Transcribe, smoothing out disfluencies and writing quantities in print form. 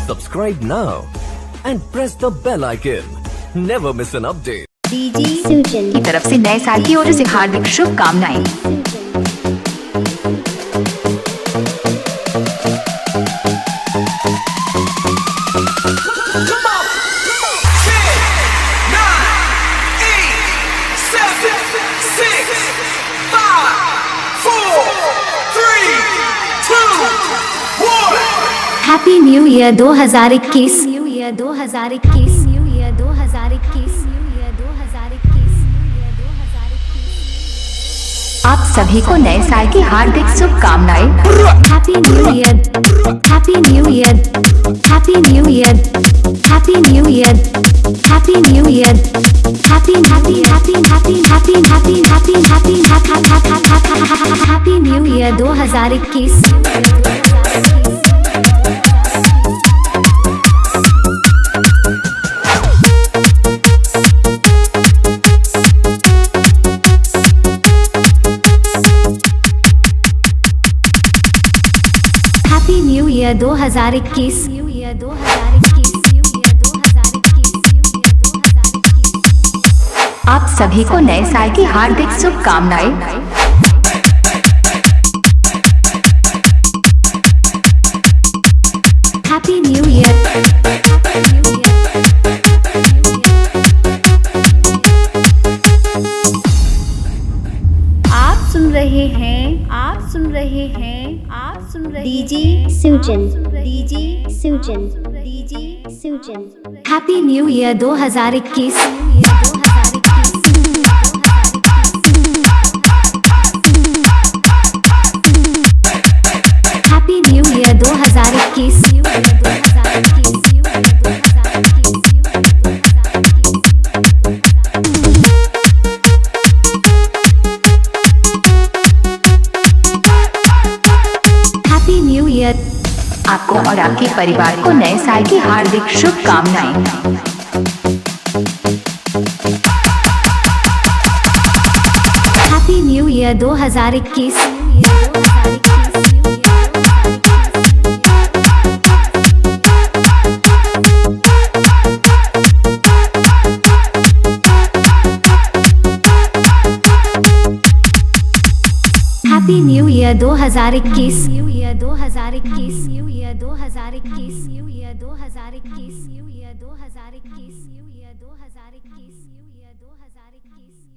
Subscribe now and press the bell icon. Never miss an update. DG Sujan की तरफ से नए साल की ओर से हार्दिक शुभकामनाएं। Happy new year 2021 new year 2021 new year 2021 new year 2021 आप सभी को नए साल की हार्दिक शुभकामनाएं। Happy new year happy new year happy new year happy new year happy new year happy happy happy happy happy happy happy happy happy new year 2021। Happy new year 2021 new year 2021 new year 2021 new year 2021 आप सभी को नए साल की हार्दिक शुभकामनाएं। Happy new year आप सुन रहे हैं DG Sujan happy new year 2021 happy new year 2021 happy new year आपको और आपके परिवार को नए साल की हार्दिक शुभकामनाएं। Happy new year 2021 happy new year 2021 new year 2021 new year 2021 new year 2021 new year 2021 new year 2021 new year 2021